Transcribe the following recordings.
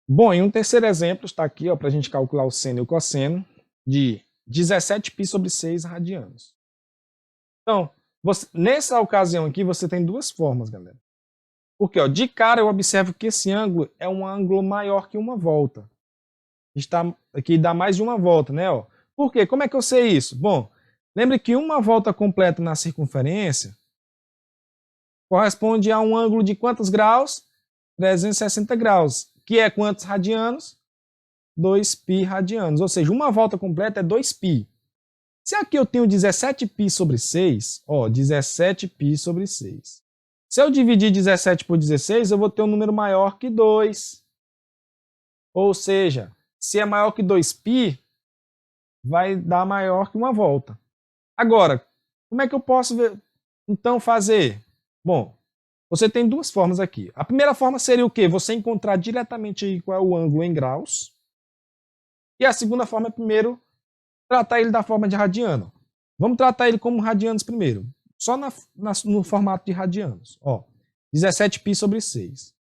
Bom, e um terceiro exemplo está aqui para a gente calcular o seno e o cosseno de 17π sobre 6 radianos. Então, nessa ocasião aqui, você tem duas formas, galera. Porque, de cara, eu observo que esse ângulo é um ângulo maior que uma volta. Aqui dá mais de uma volta, né? Por quê? Como é que eu sei isso? Bom, lembre que uma volta completa na circunferência corresponde a um ângulo de quantos graus? 360 graus, que é quantos radianos? 2π radianos, ou seja, uma volta completa é 2π. Se aqui eu tenho 17π sobre 6, 17π sobre 6. Se eu dividir 17 por 16, eu vou ter um número maior que 2. Ou seja, se é maior que 2π, vai dar maior que uma volta. Agora, como é que eu posso então fazer? Bom, você tem duas formas aqui. A primeira forma seria o quê? Você encontrar diretamente aí qual é o ângulo em graus. E a segunda forma é primeiro tratar ele da forma de radiano. Vamos tratar ele como radianos primeiro. Só no formato de radianos. 17π sobre 6.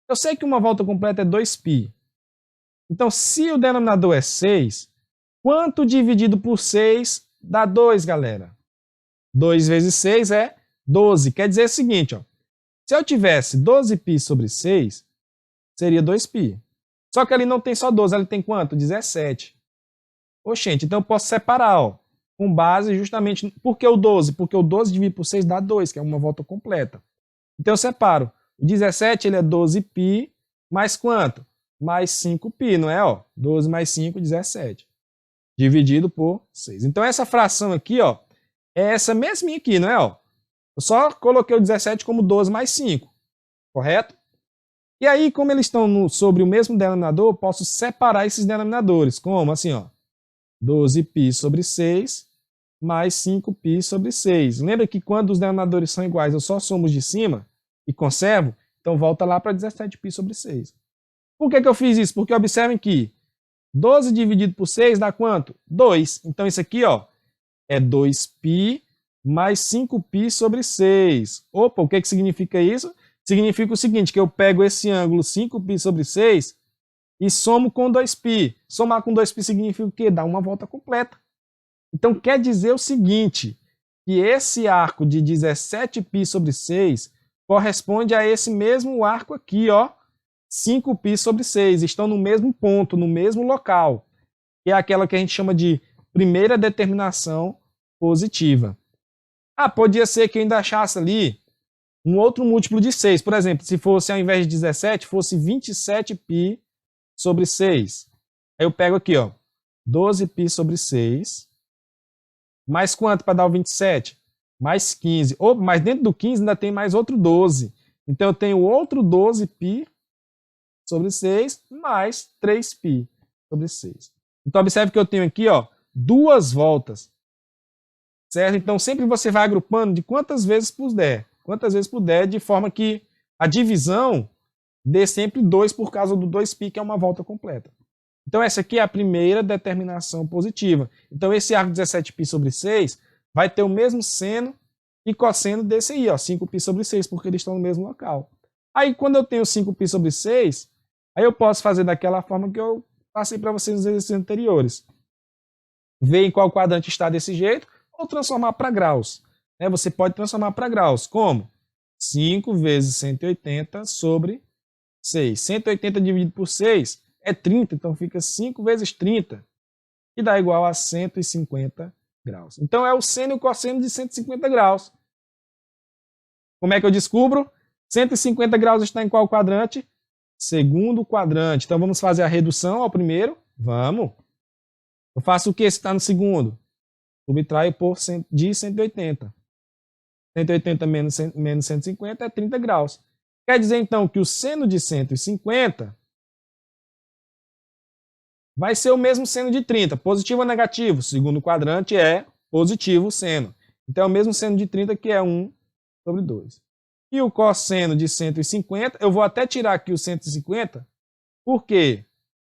Eu sei que uma volta completa é 2π. Então, se o denominador é 6, quanto dividido por 6 dá 2, galera? 2 vezes 6 é 12. Quer dizer o seguinte, se eu tivesse 12π sobre 6, seria 2π. Só que ali não tem só 12, ali tem quanto? 17. Oxente, então eu posso separar, com base justamente... Por que o 12? Porque o 12 dividido por 6 dá 2, que é uma volta completa. Então eu separo. O 17 ele é 12π mais quanto? Mais 5π, não é? 12 mais 5, 17. Dividido por 6. Então essa fração aqui, é essa mesminha aqui, não é? Eu só coloquei o 17 como 12 mais 5, correto? E aí, como eles estão sobre o mesmo denominador, eu posso separar esses denominadores. Como? Assim, 12π sobre 6 mais 5π sobre 6. Lembra que quando os denominadores são iguais, eu só somo os de cima e conservo? Então volta lá para 17π sobre 6. Por que eu fiz isso? Porque observem que 12 dividido por 6 dá quanto? 2. Então isso aqui é 2π mais 5π sobre 6. Opa, o que significa isso? Significa o seguinte, que eu pego esse ângulo 5π sobre 6 e somo com 2π. Somar com 2π significa o quê? Dá uma volta completa. Então quer dizer o seguinte, que esse arco de 17π sobre 6 corresponde a esse mesmo arco aqui, 5π sobre 6. Estão no mesmo ponto, no mesmo local. Que é aquela que a gente chama de primeira determinação positiva. Podia ser que eu ainda achasse ali um outro múltiplo de 6. Por exemplo, se fosse ao invés de 17, fosse 27π sobre 6. Aí eu pego aqui, 12π sobre 6. Mais quanto para dar o 27? Mais 15. Mas dentro do 15 ainda tem mais outro 12. Então eu tenho outro 12π sobre 6 mais 3π sobre 6. Então observe que eu tenho aqui, duas voltas. Certo? Então sempre você vai agrupando de quantas vezes puder. Quantas vezes puder, de forma que a divisão dê sempre 2 por causa do 2π, que é uma volta completa. Então essa aqui é a primeira determinação positiva. Então esse arco 17π sobre 6 vai ter o mesmo seno e cosseno desse aí, 5π sobre 6, porque eles estão no mesmo local. Aí quando eu tenho 5π sobre 6, aí eu posso fazer daquela forma que eu passei para vocês nos exercícios anteriores. Ver em qual quadrante está desse jeito, ou transformar para graus. Você pode transformar para graus. Como? 5 vezes 180 sobre 6. 180 dividido por 6 é 30, então fica 5 vezes 30, que dá igual a 150 graus. Então é o seno e o cosseno de 150 graus. Como é que eu descubro? 150 graus está em qual quadrante? Segundo quadrante. Então vamos fazer a redução ao primeiro? Vamos. Eu faço o que se está no segundo? Subtraio de 180. 180 menos 150 é 30 graus. Quer dizer, então, que o seno de 150 vai ser o mesmo seno de 30. Positivo ou negativo? Segundo quadrante é positivo o seno. Então, é o mesmo seno de 30, que é 1 sobre 2. E o cosseno de 150, eu vou até tirar aqui o 150. Por quê?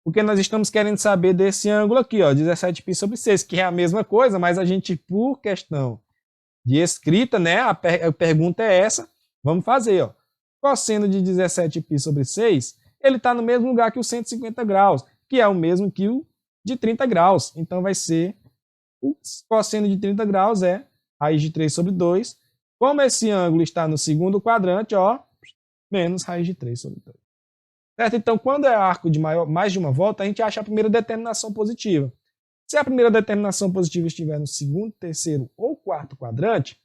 Porque nós estamos querendo saber desse ângulo aqui, 17π sobre 6, que é a mesma coisa, mas a gente, por questão de escrita, a pergunta é essa, vamos fazer. Cosseno de 17π sobre 6 ele está no mesmo lugar que o 150 graus, que é o mesmo que o de 30 graus. Então vai ser o cosseno de 30 graus é raiz de 3 sobre 2. Como esse ângulo está no segundo quadrante, ó, menos raiz de 3 sobre 2. Certo? Então, quando é arco de mais de uma volta, a gente acha a primeira determinação positiva. Se a primeira determinação positiva estiver no segundo, terceiro ou quarto quadrante,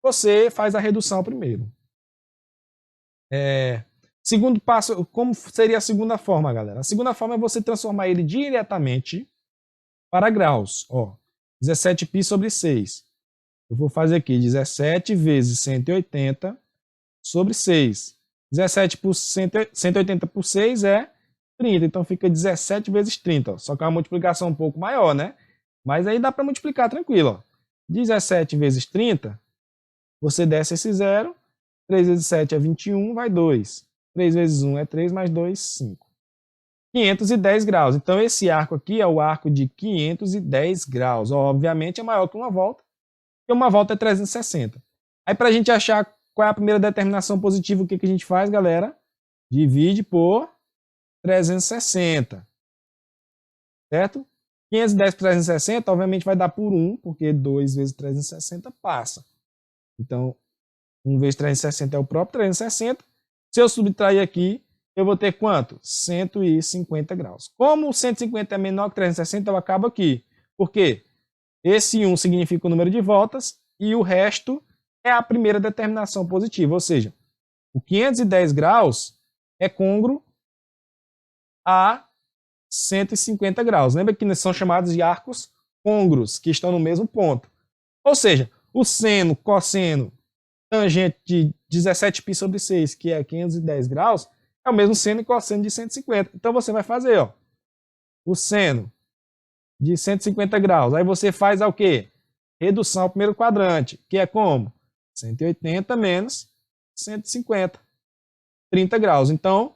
você faz a redução primeiro. Segundo passo, como seria a segunda forma, galera? A segunda forma é você transformar ele diretamente para graus. Ó, 17π sobre 6. Eu vou fazer aqui 17 vezes 180 sobre 6. 180 por 6 é 30, então fica 17 vezes 30. Ó. Só que é uma multiplicação um pouco maior, né? Mas aí dá para multiplicar tranquilo. Ó. 17 vezes 30, você desce esse zero. 3 vezes 7 é 21, vai 2. 3 vezes 1 é 3, mais 2, 5. 510 graus. Então, esse arco aqui é o arco de 510 graus. Obviamente, é maior que uma volta, porque uma volta é 360. Aí, para a gente achar qual é a primeira determinação positiva, o que a gente faz, galera? Divide por 360. Certo? 510 por 360, obviamente, vai dar por 1, porque 2 vezes 360 passa. Então, 1 vezes 360 é o próprio 360. Se eu subtrair aqui, eu vou ter quanto? 150 graus. Como o 150 é menor que 360, eu acabo aqui. Por quê? Esse 1 significa o número de voltas e o resto é a primeira determinação positiva. Ou seja, o 510 graus é côngruo a 150 graus. Lembra que são chamados de arcos côngruos, que estão no mesmo ponto. Ou seja, o seno, cosseno, tangente de 17π sobre 6, que é 510 graus, é o mesmo seno e cosseno de 150. Então você vai fazer, ó, o seno de 150 graus. Aí você faz o quê? Redução ao primeiro quadrante, que é como? 180 menos 150. 30 graus. Então,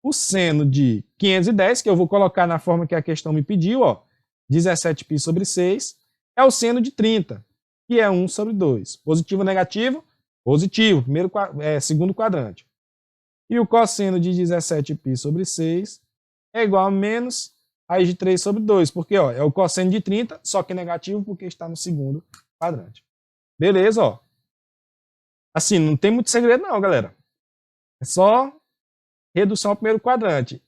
o seno de 510, que eu vou colocar na forma que a questão me pediu, ó, 17π sobre 6, é o seno de 30, que é 1 sobre 2. Positivo ou negativo? Positivo, segundo quadrante. E o cosseno de 17π sobre 6 é igual a menos raiz de 3 sobre 2, porque ó, é o cosseno de 30, só que negativo porque está no segundo quadrante. Beleza, ó. Assim, não tem muito segredo não, galera. É só redução ao primeiro quadrante.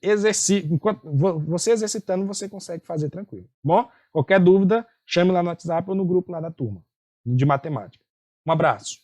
Você exercitando, você consegue fazer tranquilo. Bom, qualquer dúvida, chame lá no WhatsApp ou no grupo lá da turma de matemática. Um abraço.